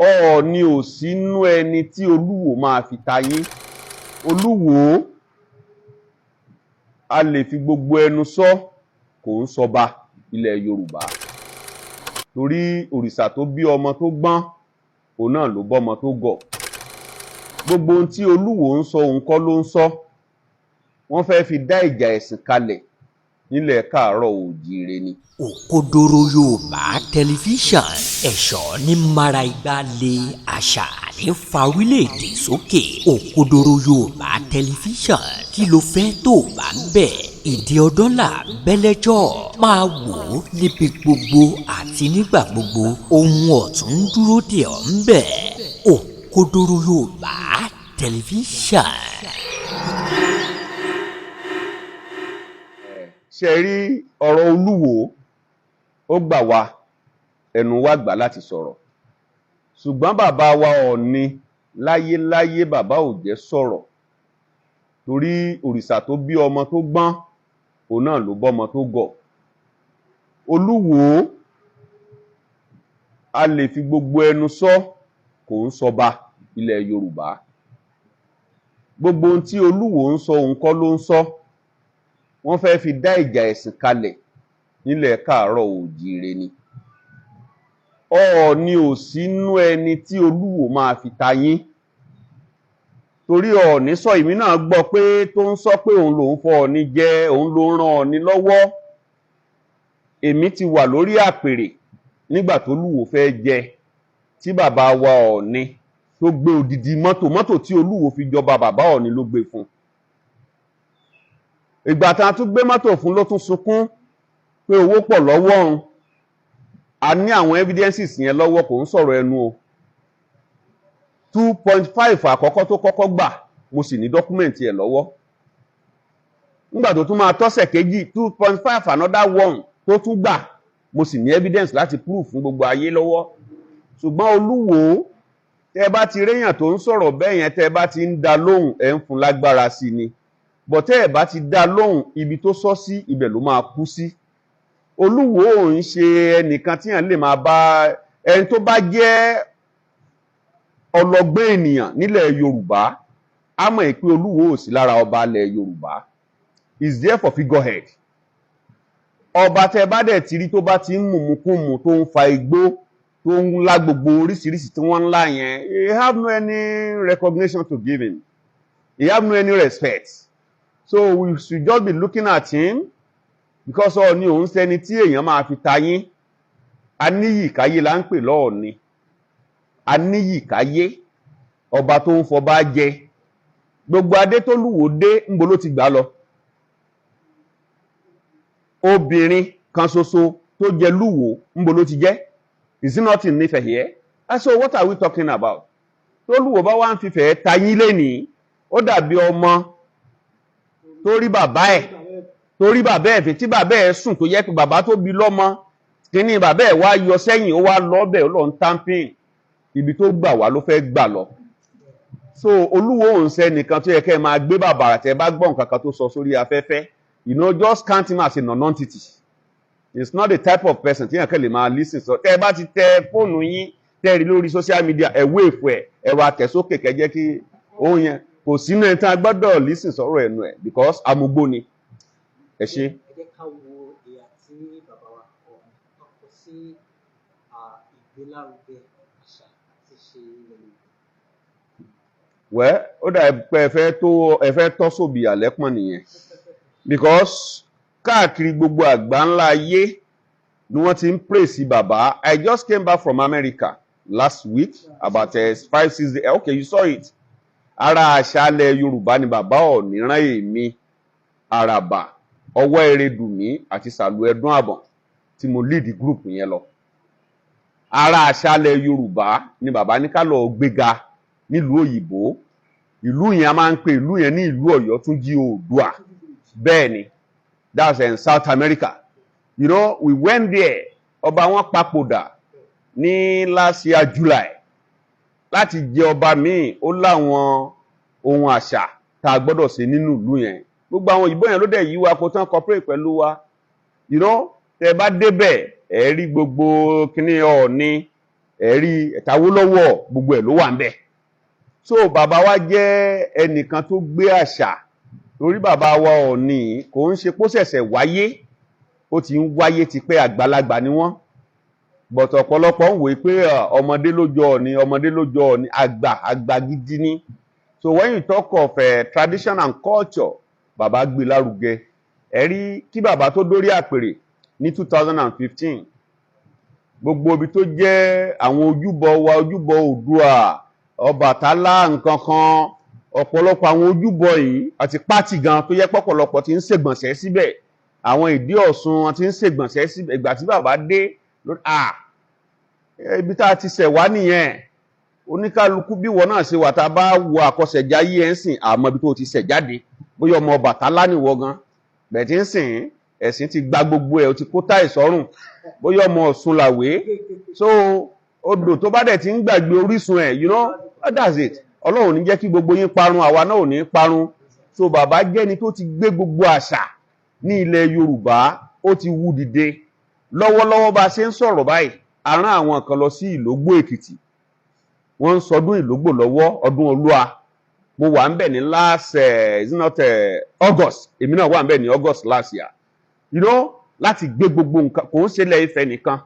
Ọọ̀ni ò sínú ẹni tí Olúwo máa fi ta yín. Olúwo a lè fi gbogbo ẹnu sọ, kò ń sọba ilẹ̀ Yorùbá. Torí òrìṣà tó bí ọmọ tó gbọ́n, òun náà ló bọ́mọ tó gọ̀. Gbogbo ohun tí Olúwo ń sọ òun kọ́ ló ń sọ. Wọ́n fẹ́ fi dá ìjà ẹ̀sìn kalẹ̀ nílẹ̀ káàárọ̀ oòjíire ni. Òkodoro Yorùbá tẹlifíṣàn, ẹ̀ṣọ́ ní mara igba lé, àṣà ní fa orílẹ̀-èdè sókè. Òkodoro Yorùbá tẹlifíṣàn, kí ló fẹ́ tó bá ń bẹ̀? Ìdí ọdún là bẹ́lẹ́jọ́, máa wò ó níbi gbogbo àti nígbà gbogbo. Ohun ọ̀tún dúró dè ọ́ ń bẹ̀. Òkodoro Yorùbá tẹlifíṣàn. Ṣé rí ọ̀rọ̀ Olúwo, ó gbà wá, ẹnu wa gbà láti sọ̀rọ̀. Ṣùgbọ́n bàbá wa Ọọ̀ni láyéláyé bàbá ò jẹ́ sọ̀rọ̀. Torí òrìṣà tó bí ọmọ tó gbọ́n, òun náà ló bọ́mọ tó gọ̀. Olúwo a lè fi gbogbo ẹnu sọ, kò ń sọba ilẹ̀ Yorùbá. Gbogbo ohun tí Olúwo ń sọ òun kọ́ ló ń sọ. Wọ́n fẹ́ fi dá ìjà ẹ̀sìn kalẹ̀ nílẹ̀ káàárọ̀ oòjíire ni. Ọọ̀ni ò sínú ẹni tí Olúwo máa fi ta yín. Torí Ọọ̀ni sọ, èmi náà gbọ́ pé tó ń sọ pé òun lòun fọ Ọọ̀ni jẹ, òun ló rán Ọọ̀ni lọ́wọ́. Èmi ti wà lórí àpèrè nígbà tó Olúwo fẹ́ jẹ, tí bàbá wa Ọọ̀ni tó gbé odidi mọ́tò tí Olúwo fi jọba bàbá Ọọ̀ni ló gbé fún. Ìgbà tá a tún gbé mọ́tò fún ló tún sunkún pé owó pọ̀ lọ́wọ́ òun. A ní àwọn evidences yẹn lọ́wọ́, kò ń sọ̀rọ̀ ẹnu o. 2.5 àkọ́kọ́ tó kọ́kọ́ gbà, mo sì ní dọ́kúmẹ̀ntì ẹ̀ lọ́wọ́. Nígbà tó tún máa tọ́sẹ̀ kejì, 2.5 another one tó tún gbà, mo sì ní evidence láti proof fún gbogbo ayé lọ́wọ́. Ṣùgbọ́n Olúwo, tẹ́ bá ti réyàn tó ń sọ̀rọ̀ bẹ́ẹ̀ yẹn, tẹ́ bá ti ń dá lóhùn, ẹ̀ ń fún lágbára sí ni. Bọ̀tẹ́ ẹ̀ bá ti dá lóhùn, ibi tó sọ sí ibẹ̀ ló máa kú sí. Olúwo ò ń ṣe ẹnìkan tí yàn lè máa bá, ẹni tó bá jẹ́ ọlọ́gbọ́n ènìyàn nílẹ̀ Yorùbá á mọ̀ pé Olúwo ò sí lára ọba ilẹ̀ Yorùbá. Is there for figurehead. Ọba tẹ́ bá dẹ̀ ti rí tó bá ti ń mùmùkúmù, tó ń fa igbó, tó ń lá gbogbo oríṣiríṣi tí wọ́n ń lá yẹn, he have no any recognition to give him. He have no any respect. So we should just be looking at him, because Ọọ̀ni òun sẹ́ni tí èèyàn máa fi ta yín. Aníyìkáyé là ń pè lọ́ọ̀ni. Aníyìkáyé, ọba tó ń fọba jẹ. Gbogbo adé tó Olúwo dé, ńbo ló ti gbà lọ? Obìnrin kan ṣoṣo tó jẹ Lúwo, ńbo ló ti jẹ́? Is it not in Ifẹ̀ here? So what are we talking about? Tó Olúwo bá wá ń fìfẹ́ ta yín lénìí, ó dàbí ọmọ torí bàbá ẹ̀ fi tí bàbá ẹ̀ sùn, tó yẹ pé bàbá tó bí lọ́mọ, kíní bàbá ẹ̀ wá yọ sẹ́yìn, ó wá lọ́bẹ̀, ó lọ ń tampin, ibi tó gbà wá ló fẹ́ gbà lọ. So Olúwo ò ń ṣe nìkan tó yẹ kẹ́ máa gbé bàbàrà tẹ́ bá gbọ́ nǹkan kan tó sọ sórí afẹ́fẹ́. You know, just count him as a non-entity. It's not the type of person tí yàn kẹ́ lè máa listen sọ. Tẹ́ bá ti tẹ fóònù yín, tẹ́ rí lórí social media, ẹ wave ẹ̀, ẹ wá tẹ̀ sókè kẹ́ jẹ́ kí òun yẹn kò sínú ẹni tí a gbọ́dọ̀ listen sọ̀rọ̀ ẹnu ẹ̀, because amugbó ni. Ẹ ṣé. Ẹ jẹ́ ká wo ìhà tí bàbá wa Ọọ̀ni kọ sí ìgbélárugẹ àṣà àti ìṣe ilẹ̀ Yorùbá. Ó dà pé ẹ fẹ́ tọ́ sóbì àlẹ́pọ̀n nìyẹn, because káàkiri gbogbo àgbáńlá ayé ni wọ́n ti ń praise bàbá. I just came back from America last week, about 5-6 days. Okay, you saw it. Ara àṣàlẹ̀ Yorùbá ni bàbá Ọọ̀ni rán èmi, Àràbà, Ọwọ́ Erédùmí àti Sàlù Ẹdún Àbọ̀n tí mo lead group yẹn lọ. Ara àṣàlẹ̀ Yorùbá ni bàbá ní ká lọ gbéga nílùú òyìnbó. Ìlú yẹn a máa ń pè ìlú yẹn ní ìlú Ọ̀yọ́túnjí Oòduà. Bẹ́ẹ̀ ni, that's in South America. You know, we went there. Ọba wọn papòdà ní last year July. Láti jẹ ọba míì, ó láwọn ohun àṣà tá a gbọ́dọ̀ ṣe nínú ìlú yẹn. Gbogbo àwọn òyìnbó yẹn ló dẹ̀ yí wa kó tán cooperate pẹ̀lú wa. You know, tẹ́ bá débẹ̀, ẹ rí gbogbo kíní Ọọ̀ni, ẹ̀rí Awólọ́wọ̀ gbogbo ẹ̀ ló wà ń bẹ̀. So bàbá wa jẹ́ ẹnìkan tó gbé àṣà, torí bàbá wa Ọọ̀ni kò ń ṣe kó ṣẹ̀ṣẹ̀ wáyé, ó ti ń wáyé tipẹ́, àgbàlagbà ni wọ́n, but ọ̀pọ̀lọpọ̀ ń wòye pé ọmọdé ló jọ Ọọ̀ni, ọmọdé ló jọ Ọọ̀ni, àgbà gidi ni. So when you talk of tradition and culture, bàbá gbé lárugẹ. Ẹ̀rí kí bàbá tó dórí àpèrè ní 2015, gbogbo ibi tó jẹ́ àwọn ojúbọ wa, ojúbọ Oòduà, Ọbàtálá, nǹkan kan, ọ̀pọ̀lọpọ̀ àwọn ojúbọ yìí àti pátì gan tó yẹ pọ̀pọ̀lọpọ̀ ti ń ṣègbọ̀nsẹ̀ síbẹ̀, àwọn ìdí Ọ̀ṣun wọn ti ń ṣègbọ̀nsẹ̀ síbẹ̀. Ìgbà tí bàbá dé ibi tá a ti ṣẹ̀ wá nìyẹn. Oníkálukú bí wọn náà ṣe wà, tá a bá wo àkọsẹ̀jáyé ẹ̀ ń sìn àmọ́ ibi tó ti ṣẹ̀ jáde, bóyá ọmọ Ọbàtálá nìwọ gan, bẹ̀ tí ń sìn ẹ̀sìn ti gba gbogbo ẹ̀, ó ti kó táì sọ́rùn, bóyá ọmọ Ọ̀ṣun làwé. So odò tó bá dẹ̀ ti ń gbàgbé orísun ẹ̀, you know, that's it. Ọlọ́run ní jẹ́ kí gbogbo yín parun, àwa náà ò ní parun. So bàbá jẹ́ni tó ti gbé gbogbo àṣà ní ilẹ̀ Yorùbá, ó ti wú dìde. Lọ́wọ́lọ́wọ́ bá ṣe ń sọ̀rọ̀ báyìí, a rán àwọn kan lọ sí Ìlógbò Èkìtì, wọ́n ń sọdún Ìlógbò lọ́wọ́, ọdún Olúwa. Mo wà ń bẹ̀ ní last August, èmi náà wà ń bẹ̀ ní August last year. You know, láti gbé gbogbo nǹkan, kò ń ṣe ilẹ̀ Ifẹ̀ nìkan,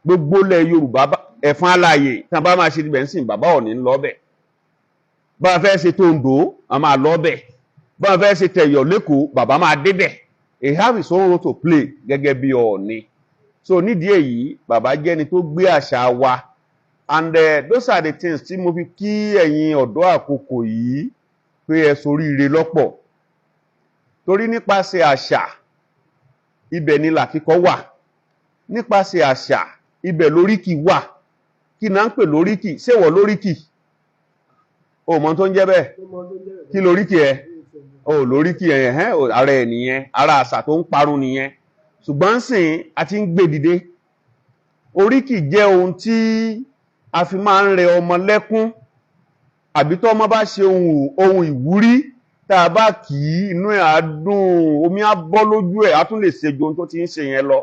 gbogbo ilẹ̀ Yorùbá, Ẹ̀fọ̀n Alààyè tí wọ́n bá máa ṣe ibẹ̀ ń sìn, bàbá Ọọ̀ni ń lọ bẹ̀. Bá a fẹ́ ṣe Tòǹdó, a máa lọ bẹ̀. Bá a fẹ́ ṣe Tẹ̀yọ̀ l'Ékòó, bàbá máa débẹ̀. He have his own role to play gẹ́gẹ́ bí Ọọ̀ni. So nídìí èyí, bàbá jẹ́ni tó gbé àṣà wa. And those are the things tí mo fi kí ẹ̀yin ọ̀dọ́ àkókò yìí pé ẹ ṣoríire lọ́pọ̀. Torí nípasẹ̀ àṣà, ibẹ̀ ni làkíkọ́ wà. Nípasẹ̀ àṣà, ibẹ̀ lóríkì wà. Kí náà ń pè lóríkì? Ṣéwọ̀ lóríkì? O mọ̀ tó ń jẹ́ bẹ́ẹ̀? Kí lóríkì ẹ? O lóríkì ẹ, ara ẹ̀ nìyẹn, ara àṣà tó ń parun nìyẹn. Ṣùgbọ́n sìn a ti ń gbé dìde. Oríkì jẹ́ ohun tí a fi máa ń rẹ ọmọ lẹ́kún, àbí tó ọmọ bá ṣe ohun ìwúrí, tá a bá kì í, inú ẹ̀ á dùn, omi á bọ́ lójú ẹ̀, á tún lè ṣe ju ohun tó ti ń ṣe yẹn lọ.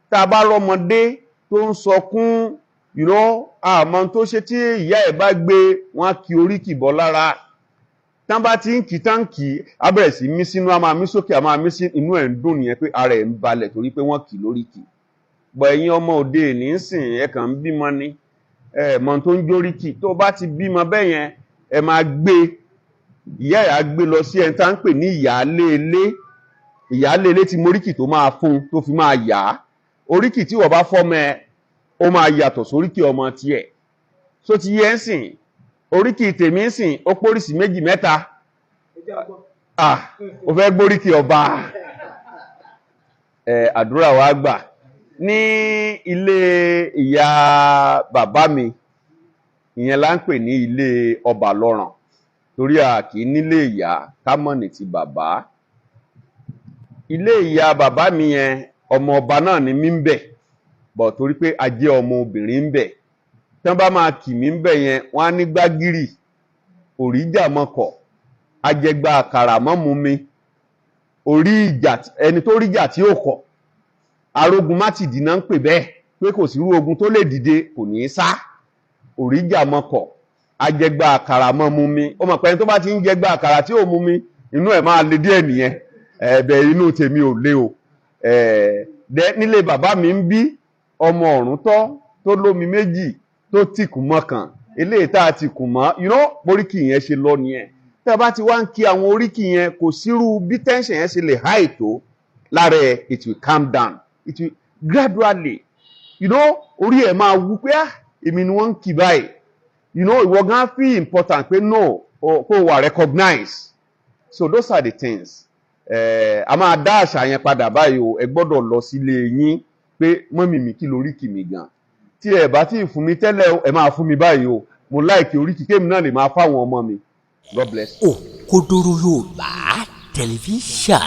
Tá a bá rọ́mọdé tó ń sọkún, you know, àmọ́ tó ṣe tí ìyá ẹ̀ bá gbé, wọ́n á kí oríkì bọ́ lára. Tán bá ti ń kì táǹkì, á bẹ̀rẹ̀ sí mí sínú, á máa mí sókè, á máa mí sí inú ẹ̀ ń dùn nìyẹn pé ara ẹ̀ ń balẹ̀ torí pé wọ́n kì lóríkì. Bọ̀ ẹ̀yin ọmọ òde ní ń sìn, ẹ kàn ń bímọ ni, mọ̀ tó ń jóríkì. Tó bá ti bímọ bẹ́ẹ̀ yẹn, ẹ máa gbé, ìyá ẹ̀ á gbé lọ sí ẹni tá ń pè ní ìyáálé ilé. Ìyáálé ilé ti moríkì tó máa fún tó fi máa yá. Oríkì tí wọ́n bá fọ́mọ ẹ, ó máa yàtọ̀ sóríkì ọmọ tiẹ̀. So ti yẹ ń sìn, oríkì tèmi ń sìn, ó póríṣi méjì mẹ́ta. Ó fẹ́ gbóríkì ọba. Àdúrà wa gbà. Ní ilé ìyá bàbá mi, ìyẹn là ń pè ní ilé ọba lọ́ràn, torí a kì í nílé ìyá kámọ̀nì ti bàbá. Ilé ìyá bàbá mi yẹn, ọmọ ọba náà ni mí ń bẹ̀, bọ̀ torí pé a jẹ́ ọmọ obìnrin ń bẹ̀. Tán bá máa kì mí ń bẹ̀ yẹn, wọ́n á ní gbágìrì, òríjà mọ́kọ̀, ajẹgba àkàrà mọ́mú mi, orí ìjà, ẹni tó ríjà tí ó kọ̀, arógun mátìdí náà ń pè bẹ́ẹ̀, pé kò sí irú ogun tó lè dìde kò ní í sá. Òríjà mọ́kọ̀, ajẹgba àkàrà mọ́mú mi. Ó mọ̀ pé ẹni tó bá ti ń jẹgba àkàrà tí ò mú mi, inú ẹ̀ máa le díẹ̀ nìyẹn. Ẹ̀bẹ̀ inú tèmi ò le o. Nílé bàbá mi ń bí ọmọ ọ̀rún tó lómi méjì tó tìkù mọ́kàn, eléyìí tá a tìkù mọ́, you know, oríkì yẹn ṣe lọ nìyẹn. Tá a bá ti wá ń kí àwọn oríkì yẹn, kò sírú bí tension yẹn ṣe lè high tó, lára ẹ̀, it will calm down, it will gradually, you know, orí ẹ̀ máa wú pé èmi ni wọ́n ń kì báyìí, you know, ìwọ gan feel important pé no, kó wà recognize. So those are the things. A máa dá àṣà yẹn padà báyìí o, ẹ gbọ́dọ̀ lọ sílé yín pé mọ́mì mi kí lóríkì mi gan. Tí ẹ bá tí ì fún mi tẹ́lẹ̀, ẹ máa fún mi báyìí o. Mo láìkì oríkì kémi náà lè máa fáwọn ọmọ mi. God bless. Òkodoro Yorùbá tẹlifíṣàn.